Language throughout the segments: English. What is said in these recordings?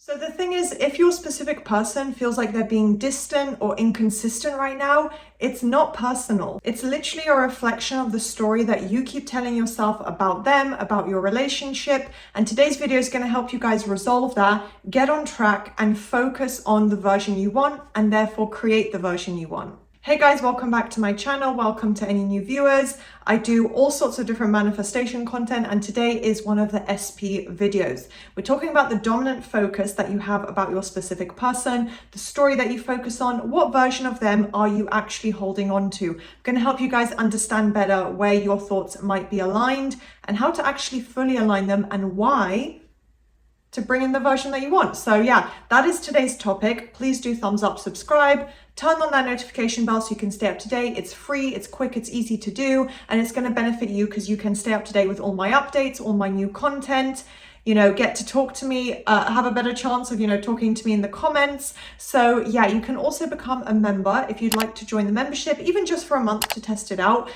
So the thing is, if your specific person feels like they're being distant or inconsistent right now, it's not personal. It's literally a reflection of the story that you keep telling yourself about them, about your relationship. And today's video is going to help you guys resolve that, get on track, and focus on the version you want, and therefore create the version you want. Hey guys, welcome back to my channel. Welcome to any new viewers. I do all sorts of different manifestation content, and today is one of the SP videos. We're talking about the dominant focus that you have about your specific person, the story that you focus on, what version of them are you actually holding on to. I'm going to help you guys understand better where your thoughts might be aligned and how to actually fully align them and why to bring in the version that you want. So yeah, that is today's topic. Please do thumbs up, subscribe, turn on that notification bell so you can stay up to date. It's free, it's quick, it's easy to do, and it's going to benefit you because you can stay up to date with all my updates, all my new content, get to talk to me, have a better chance of, talking to me in the comments. So yeah, you can also become a member if you'd like to join the membership, even just for a month to test it out.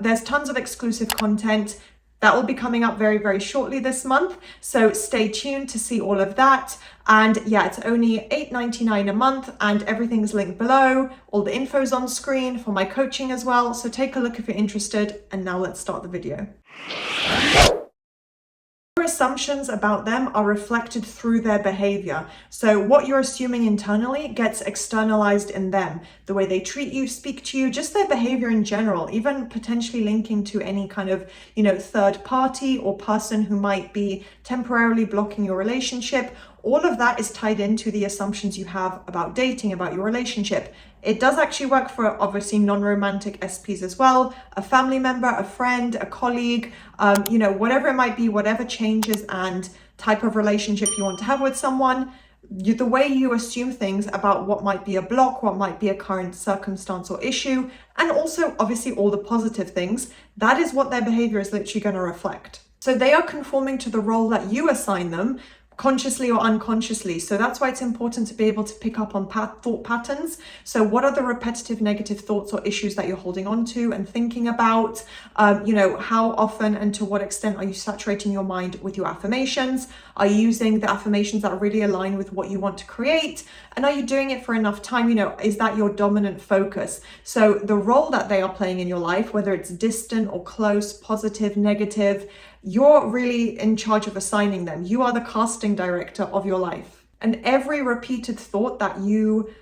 There's tons of exclusive content that will be coming up very, very shortly this month. So stay tuned to see all of that. And yeah, it's only $8.99 a month and everything's linked below. All the info's on screen for my coaching as well. So take a look if you're interested. And now let's start the video. Your assumptions about them are reflected through their behavior. So what you're assuming internally gets externalized in them. The way they treat you, speak to you, just their behavior in general, even potentially linking to any kind of, third party or person who might be temporarily blocking your relationship. All of that is tied into the assumptions you have about dating, about your relationship. It does actually work for obviously non-romantic SPs as well, a family member, a friend, a colleague, whatever it might be, whatever changes and type of relationship you want to have with someone, the way you assume things about what might be a block, what might be a current circumstance or issue, and also obviously all the positive things, that is what their behavior is literally going to reflect. So they are conforming to the role that you assign them, consciously or unconsciously. So that's why it's important to be able to pick up on thought patterns. So what are the repetitive negative thoughts or issues that you're holding on to and thinking about? How often and to what extent are you saturating your mind with your affirmations? Are you using the affirmations that really align with what you want to create? And are you doing it for enough time? Is that your dominant focus? So the role that they are playing in your life, whether it's distant or close, positive, negative, you're really in charge of assigning them. You are the casting director of your life. And every repeated thought that you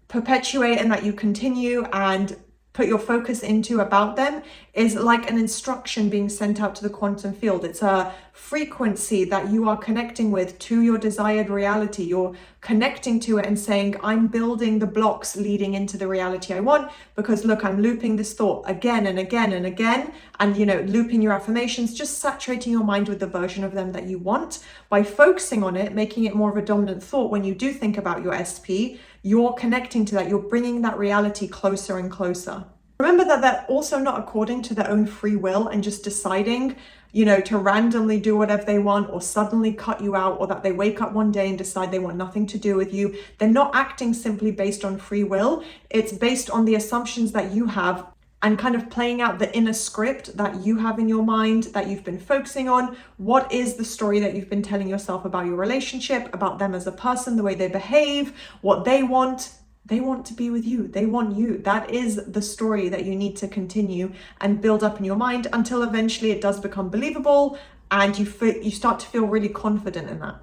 perpetuate and that you continue and put your focus into about them is like an instruction being sent out to the quantum field. It's a frequency that you are connecting with to your desired reality. You're connecting to it and saying, I'm building the blocks leading into the reality I want, because look, I'm looping this thought again and again and again, and looping your affirmations, just saturating your mind with the version of them that you want. By focusing on it, making it more of a dominant thought when you do think about your SP, you're connecting to that, you're bringing that reality closer and closer. Remember that they're also not according to their own free will and just deciding, to randomly do whatever they want or suddenly cut you out, or that they wake up one day and decide they want nothing to do with you. They're not acting simply based on free will. It's based on the assumptions that you have and kind of playing out the inner script that you have in your mind that you've been focusing on. What is the story that you've been telling yourself about your relationship, about them as a person, the way they behave, what they want? They want to be with you. They want you. That is the story that you need to continue and build up in your mind until eventually it does become believable and you start to feel really confident in that.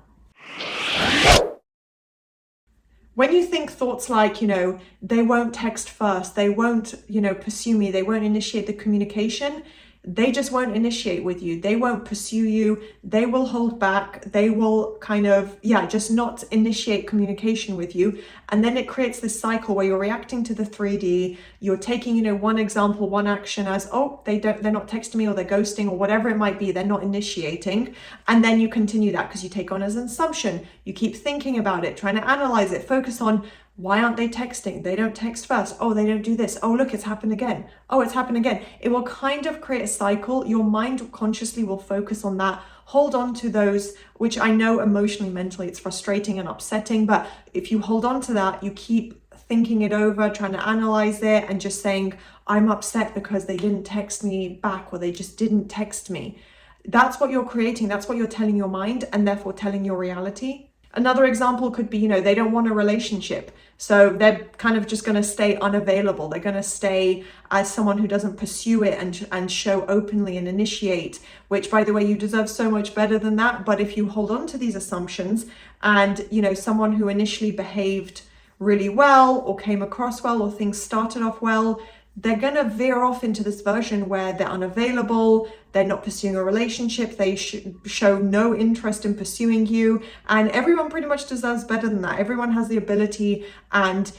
When you think thoughts like, they won't text first, they won't, pursue me, they won't initiate the communication, they just won't initiate with you. They won't pursue you. They will hold back. They will just not initiate communication with you. And then it creates this cycle where you're reacting to the 3D. You're taking, one example, one action as, oh, they're not texting me, or they're ghosting, or whatever it might be. They're not initiating. And then you continue that because you take on as an assumption. You keep thinking about it, trying to analyze it, focus on, why aren't they texting? They don't text first. Oh, they don't do this. Oh, look, it's happened again. Oh, it's happened again. It will kind of create a cycle. Your mind consciously will focus on that. Hold on to those, which I know emotionally, mentally, it's frustrating and upsetting. But if you hold on to that, you keep thinking it over, trying to analyze it and just saying, I'm upset because they didn't text me back, or they just didn't text me. That's what you're creating. That's what you're telling your mind, and therefore telling your reality. Another example could be, they don't want a relationship. So they're kind of just going to stay unavailable. They're going to stay as someone who doesn't pursue it and show openly and initiate, which, by the way, you deserve so much better than that. But if you hold on to these assumptions and, someone who initially behaved really well or came across well or things started off well, they're going to veer off into this version where they're unavailable, they're not pursuing a relationship, they show no interest in pursuing you, and everyone pretty much deserves better than that. Everyone has the ability, and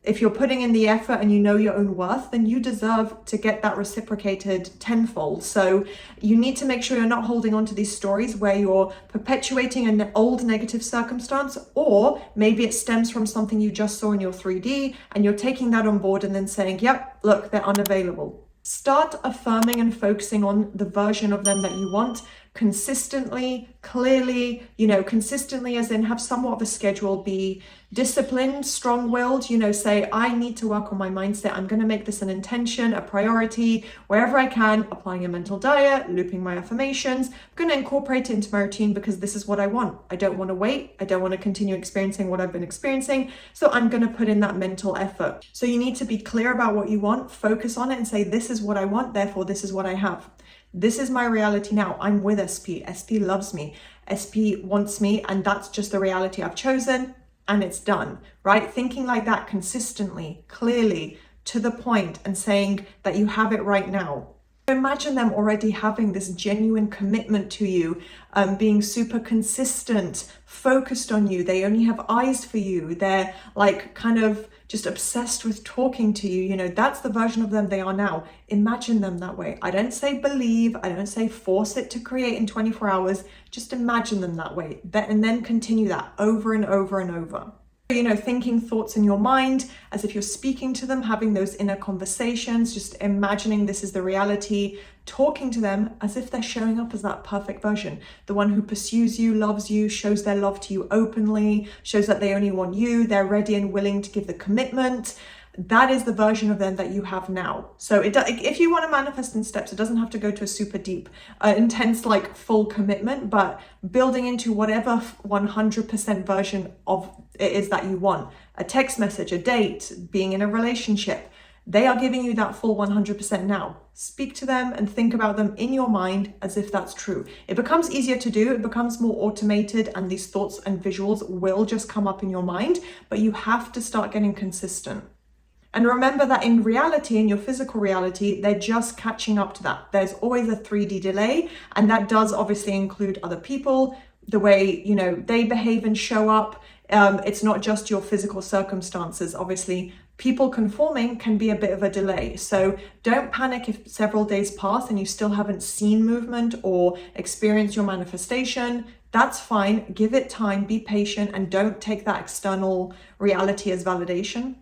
if you're putting in the effort and you know your own worth, then you deserve to get that reciprocated tenfold. So you need to make sure you're not holding on to these stories where you're perpetuating an old negative circumstance, or maybe it stems from something you just saw in your 3D and you're taking that on board and then saying, yep, look, they're unavailable. Start affirming and focusing on the version of them that you want consistently, clearly, consistently as in have somewhat of a schedule, be disciplined, strong-willed, say, I need to work on my mindset. I'm going to make this an intention, a priority, wherever I can, applying a mental diet, looping my affirmations. I'm going to incorporate it into my routine because this is what I want. I don't want to wait. I don't want to continue experiencing what I've been experiencing. So I'm going to put in that mental effort. So you need to be clear about what you want, focus on it and say, this is what I want. Therefore, this is what I have. This is my reality now. I'm with SP. SP loves me. SP wants me. And that's just the reality I've chosen. And it's done, right? Thinking like that consistently, clearly, to the point, and saying that you have it right now. Imagine them already having this genuine commitment to you, being super consistent, focused on you. They only have eyes for you. They're like kind of just obsessed with talking to you. That's the version of them they are now. Imagine them that way. I don't say believe, I don't say force it to create in 24 hours. Just imagine them that way. And then continue that over and over and over. Thinking thoughts in your mind as if you're speaking to them, having those inner conversations, just imagining this is the reality, talking to them as if they're showing up as that perfect version, the one who pursues you, loves you, shows their love to you openly, shows that they only want you, they're ready and willing to give the commitment. That is the version of them that you have now. So if you want to manifest in steps, it doesn't have to go to a super deep, intense, like full commitment, but building into whatever 100% version of it is that you want. A text message, a date, being in a relationship. They are giving you that full 100% now. Speak to them and think about them in your mind as if that's true. It becomes easier to do, it becomes more automated, and these thoughts and visuals will just come up in your mind, but you have to start getting consistent. And remember that in reality, in your physical reality, they're just catching up to that. There's always a 3D delay, and that does obviously include other people, the way, they behave and show up. It's not just your physical circumstances. Obviously, people conforming can be a bit of a delay. So don't panic if several days pass and you still haven't seen movement or experienced your manifestation. That's fine. Give it time, be patient, and don't take that external reality as validation.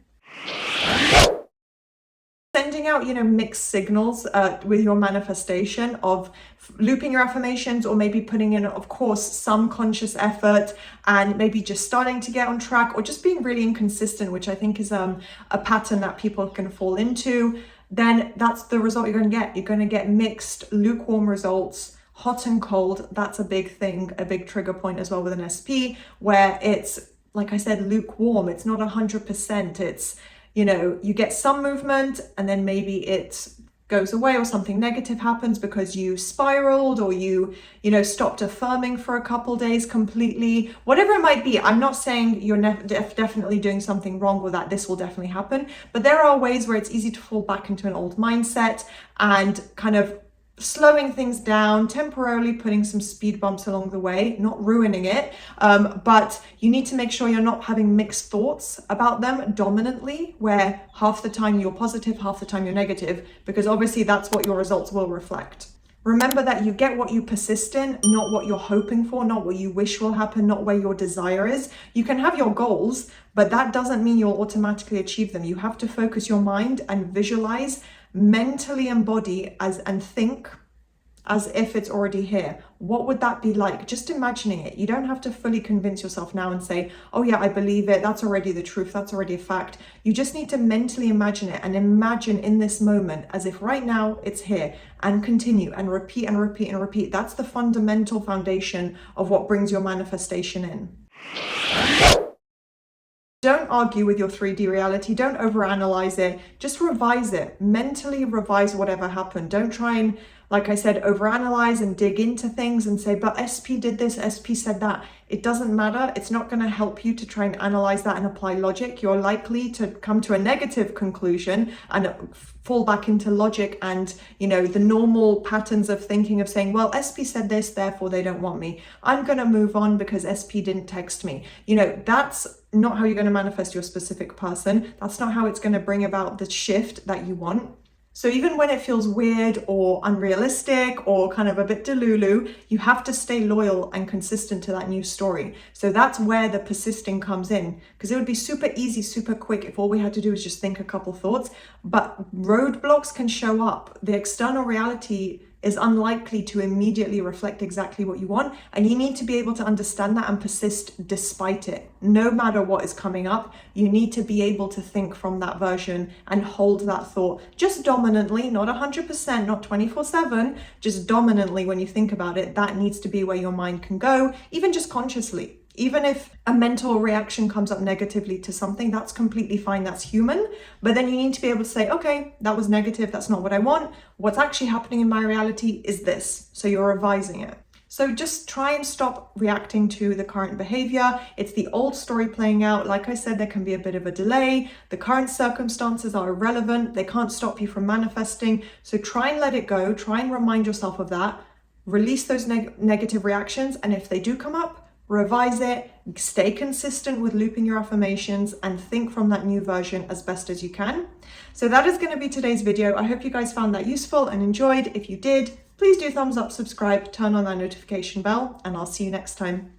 Sending out, mixed signals with your manifestation of looping your affirmations, or maybe putting in, of course, some conscious effort and maybe just starting to get on track, or just being really inconsistent, which I think is a pattern that people can fall into. Then that's the result you're going to get. You're going to get mixed, lukewarm results. Hot and cold, that's a big thing, a big trigger point as well with an SP, where it's, like I said, lukewarm. It's not 100%. It's, you get some movement and then maybe it goes away, or something negative happens because you spiraled, or you stopped affirming for a couple days completely, whatever it might be. I'm not saying you're definitely doing something wrong with that. This will definitely happen. But there are ways where it's easy to fall back into an old mindset and kind of slowing things down, temporarily putting some speed bumps along the way, not ruining it. But you need to make sure you're not having mixed thoughts about them dominantly, where half the time you're positive, half the time you're negative, because obviously that's what your results will reflect. Remember that you get what you persist in, not what you're hoping for, not what you wish will happen, not where your desire is. You can have your goals, but that doesn't mean you'll automatically achieve them. You have to focus your mind and visualize, mentally embody and think as if it's already here. What would that be like? Just imagining it. You don't have to fully convince yourself now and say, oh yeah, I believe it. That's already the truth. That's already a fact. You just need to mentally imagine it, and imagine in this moment as if right now it's here, and continue and repeat and repeat and repeat. That's the fundamental foundation of what brings your manifestation in. Don't argue with your 3D reality. Don't overanalyze it. Just revise it. Mentally revise whatever happened. Don't try and, like I said, overanalyze and dig into things and say, but SP did this, SP said that. It doesn't matter. It's not going to help you to try and analyze that and apply logic. You're likely to come to a negative conclusion and fall back into logic and, the normal patterns of thinking of saying, well, SP said this, therefore they don't want me. I'm going to move on because SP didn't text me. That's not how you're going to manifest your specific person. That's not how it's going to bring about the shift that you want. So even when it feels weird or unrealistic or kind of a bit delulu, you have to stay loyal and consistent to that new story. So that's where the persisting comes in, because it would be super easy, super quick if all we had to do is just think a couple thoughts, but roadblocks can show up. The external reality is unlikely to immediately reflect exactly what you want, and you need to be able to understand that and persist despite it. No matter what is coming up, you need to be able to think from that version and hold that thought just dominantly, not 100%, not 24/7, just dominantly. When you think about it, that needs to be where your mind can go, even just consciously. Even if a mental reaction comes up negatively to something, that's completely fine, that's human. But then you need to be able to say, okay, that was negative, that's not what I want. What's actually happening in my reality is this. So you're revising it. So just try and stop reacting to the current behavior. It's the old story playing out. Like I said, there can be a bit of a delay. The current circumstances are irrelevant. They can't stop you from manifesting. So try and let it go. Try and remind yourself of that. Release those negative reactions. And if they do come up, revise it, stay consistent with looping your affirmations, and think from that new version as best as you can. So that is going to be today's video. I hope you guys found that useful and enjoyed. If you did, please do thumbs up, subscribe, turn on that notification bell, and I'll see you next time.